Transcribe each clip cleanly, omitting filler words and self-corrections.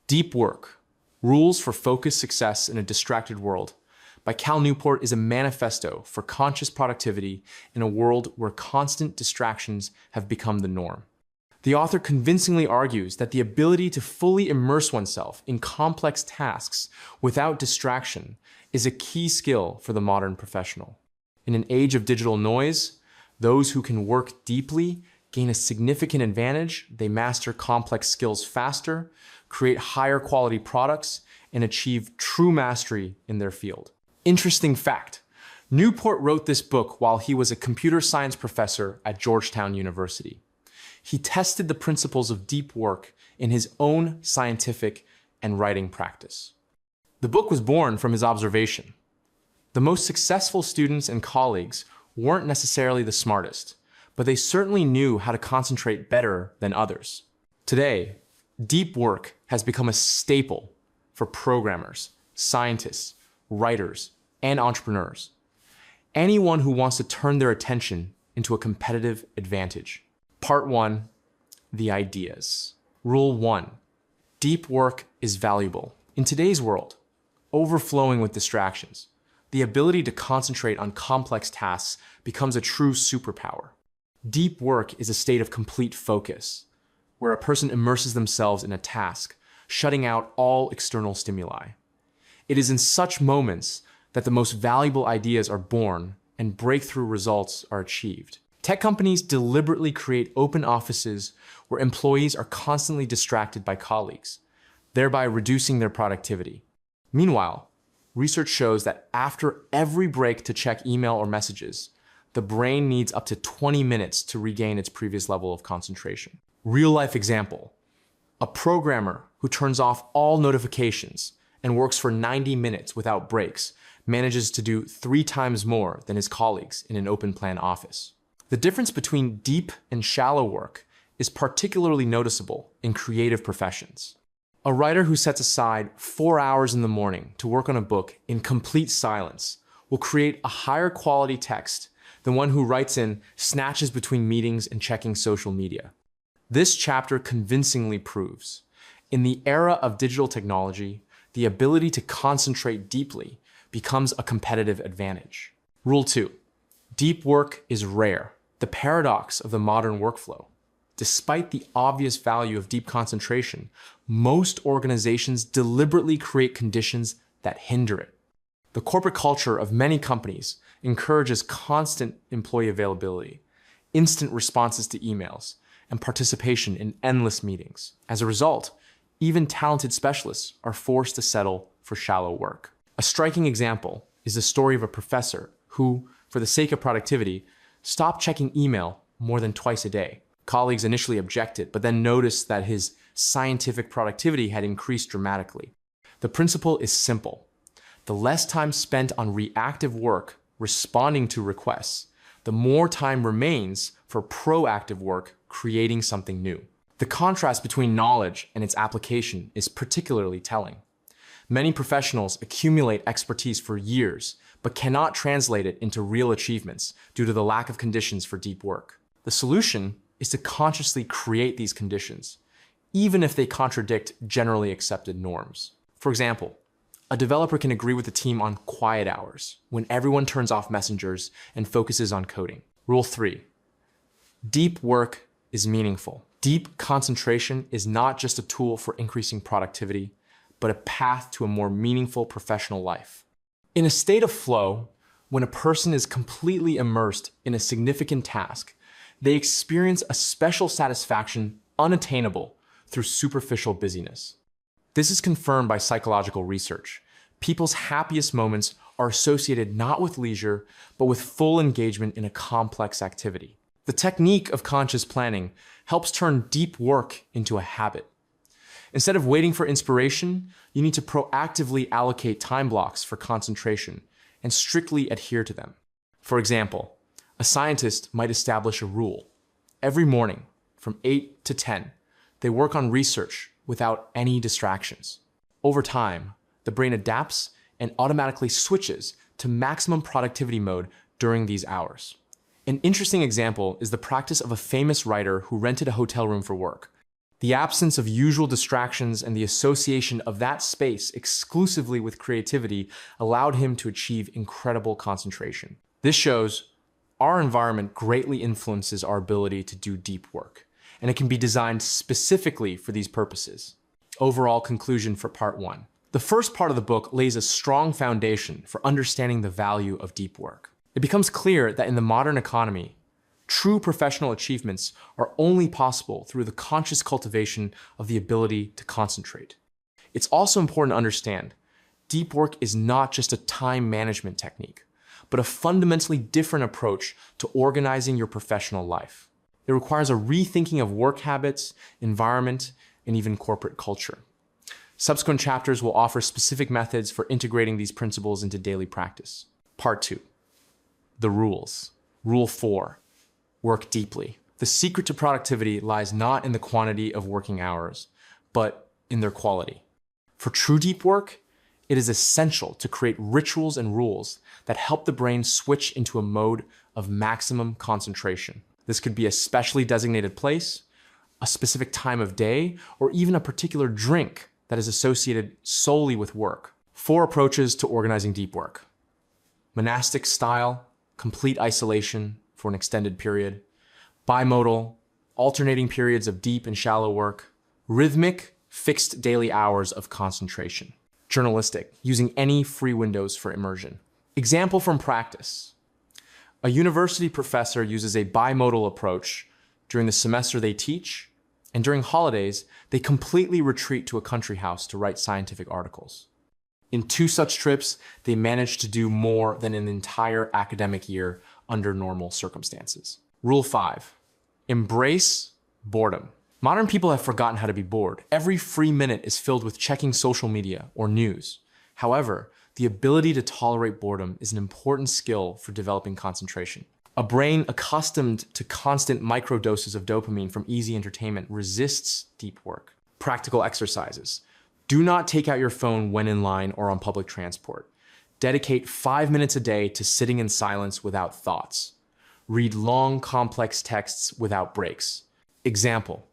Deep Work: Rules for Focused Success in a Distracted World by Cal Newport is a manifesto for conscious productivity in a world where constant distractions have become the norm. The author convincingly argues that the ability to fully immerse oneself in complex tasks without distraction is a key skill for the modern professional. In an age of digital noise, those who can work deeply gain a significant advantage. They master complex skills faster, create higher quality products, and achieve true mastery in their field. Interesting fact: Newport wrote this book while he was a computer science professor at Georgetown University. He tested the principles of deep work in his own scientific and writing practice. The book was born from his observation. The most successful students and colleagues weren't necessarily the smartest, but they certainly knew how to concentrate better than others. Today, deep work has become a staple for programmers, scientists, writers, and entrepreneurs. Anyone who wants to turn their attention into a competitive advantage. Part 1, the ideas. Rule 1, deep work is valuable. In today's world, overflowing with distractions, the ability to concentrate on complex tasks becomes a true superpower. Deep work is a state of complete focus, where a person immerses themselves in a task, shutting out all external stimuli. It is in such moments that the most valuable ideas are born and breakthrough results are achieved. Tech companies deliberately create open offices where employees are constantly distracted by colleagues, thereby reducing their productivity. Meanwhile, research shows that after every break to check email or messages, the brain needs up to 20 minutes to regain its previous level of concentration. Real-life example: a programmer who turns off all notifications and works for 90 minutes without breaks manages to do 3 times more than his colleagues in an open-plan office. The difference between deep and shallow work is particularly noticeable in creative professions. A writer who sets aside 4 hours in the morning to work on a book in complete silence will create a higher quality text than one who writes in snatches between meetings and checking social media. This chapter convincingly proves, in the era of digital technology, the ability to concentrate deeply becomes a competitive advantage. Rule 2, deep work is rare. The paradox of the modern workflow. Despite the obvious value of deep concentration, most organizations deliberately create conditions that hinder it. The corporate culture of many companies encourages constant employee availability, instant responses to emails, and participation in endless meetings. As a result, even talented specialists are forced to settle for shallow work. A striking example is the story of a professor who, for the sake of productivity, stopped checking email more than twice a day. Colleagues initially objected, but then noticed that his scientific productivity had increased dramatically. The principle is simple. The less time spent on reactive work responding to requests, the more time remains for proactive work creating something new. The contrast between knowledge and its application is particularly telling. Many professionals accumulate expertise for years, but cannot translate it into real achievements due to the lack of conditions for deep work. The solution is to consciously create these conditions, even if they contradict generally accepted norms. For example, a developer can agree with the team on quiet hours, when everyone turns off messengers and focuses on coding. Rule 3, deep work is meaningful. Deep concentration is not just a tool for increasing productivity, but a path to a more meaningful professional life. In a state of flow, when a person is completely immersed in a significant task, they experience a special satisfaction unattainable through superficial busyness. This is confirmed by psychological research. People's happiest moments are associated not with leisure, but with full engagement in a complex activity. The technique of conscious planning helps turn deep work into a habit. Instead of waiting for inspiration, you need to proactively allocate time blocks for concentration and strictly adhere to them. For example, a scientist might establish a rule. Every morning, from 8 to 10, they work on research without any distractions. Over time, the brain adapts and automatically switches to maximum productivity mode during these hours. An interesting example is the practice of a famous writer who rented a hotel room for work. The absence of usual distractions and the association of that space exclusively with creativity allowed him to achieve incredible concentration. This shows our environment greatly influences our ability to do deep work, and it can be designed specifically for these purposes. Overall conclusion for part 1. The first part of the book lays a strong foundation for understanding the value of deep work. It becomes clear that in the modern economy, true professional achievements are only possible through the conscious cultivation of the ability to concentrate. It's also important to understand, deep work is not just a time management technique, but a fundamentally different approach to organizing your professional life. It requires a rethinking of work habits, environment, and even corporate culture. Subsequent chapters will offer specific methods for integrating these principles into daily practice. Part 2. The rules. Rule 4. Work deeply. The secret to productivity lies not in the quantity of working hours, but in their quality. For true deep work, it is essential to create rituals and rules that help the brain switch into a mode of maximum concentration. This could be a specially designated place, a specific time of day, or even a particular drink that is associated solely with work. 4 approaches to organizing deep work. Monastic style, complete isolation for an extended period. Bimodal, alternating periods of deep and shallow work. Rhythmic, fixed daily hours of concentration. Journalistic, using any free windows for immersion. Example from practice. A university professor uses a bimodal approach during the semester they teach, and during holidays, they completely retreat to a country house to write scientific articles. In 2 such trips, they manage to do more than an entire academic year under normal circumstances. Rule 5. Embrace boredom. Modern people have forgotten how to be bored. Every free minute is filled with checking social media or news. However, the ability to tolerate boredom is an important skill for developing concentration. A brain accustomed to constant microdoses of dopamine from easy entertainment resists deep work. Practical exercises. Do not take out your phone when in line or on public transport. Dedicate 5 minutes a day to sitting in silence without thoughts. Read long, complex texts without breaks. Example.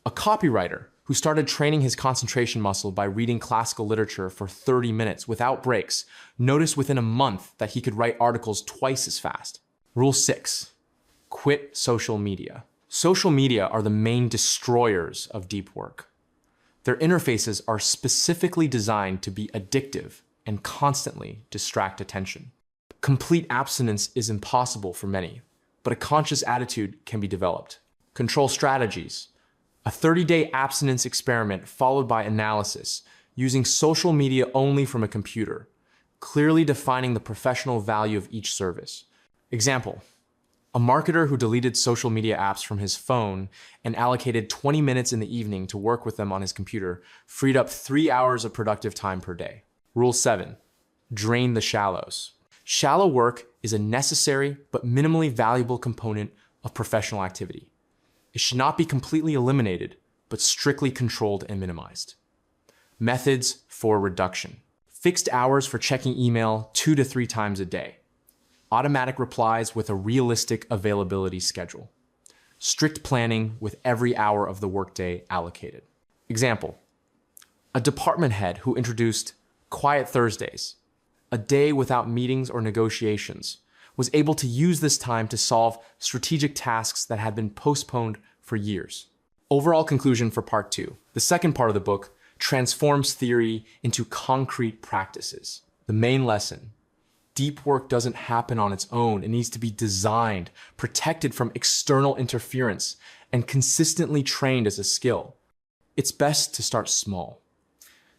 A copywriter who started training his concentration muscle by reading classical literature for 30 minutes without breaks noticed within a month that he could write articles twice as fast. Rule 6. Quit social media. Social media are the main destroyers of deep work. Their interfaces are specifically designed to be addictive and constantly distract attention. Complete abstinence is impossible for many, but a conscious attitude can be developed. Control strategies. A 30-day abstinence experiment followed by analysis using social media only from a computer, clearly defining the professional value of each service. Example. A marketer who deleted social media apps from his phone and allocated 20 minutes in the evening to work with them on his computer freed up 3 hours of productive time per day. Rule 7. Drain the shallows. Shallow work is a necessary but minimally valuable component of professional activity. It should not be completely eliminated, but strictly controlled and minimized. Methods for reduction. Fixed hours for checking email 2 to 3 times a day. Automatic replies with a realistic availability schedule. Strict planning with every hour of the workday allocated. Example. A department head who introduced Quiet Thursdays, a day without meetings or negotiations, was able to use this time to solve strategic tasks that had been postponed for years. Overall conclusion for part 2. The second part of the book transforms theory into concrete practices. The main lesson: deep work doesn't happen on its own. It needs to be designed, protected from external interference, and consistently trained as a skill. It's best to start small.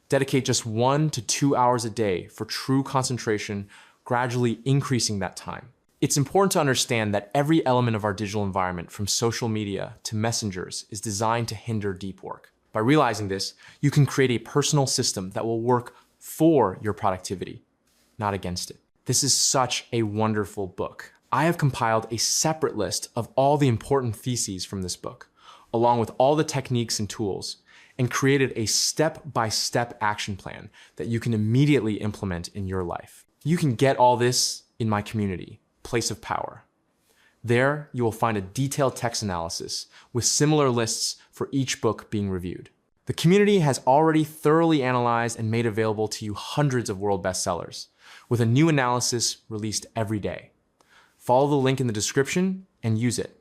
Dedicate just 1 to 2 hours a day for true concentration, gradually increasing that time. It's important to understand that every element of our digital environment, from social media to messengers, is designed to hinder deep work. By realizing this, you can create a personal system that will work for your productivity, not against it. This is such a wonderful book. I have compiled a separate list of all the important theses from this book, along with all the techniques and tools, and created a step-by-step action plan that you can immediately implement in your life. You can get all this in my community, Place of Power. There, you will find a detailed text analysis with similar lists for each book being reviewed. The community has already thoroughly analyzed and made available to you hundreds of world bestsellers, with a new analysis released every day. Follow the link in the description and use it.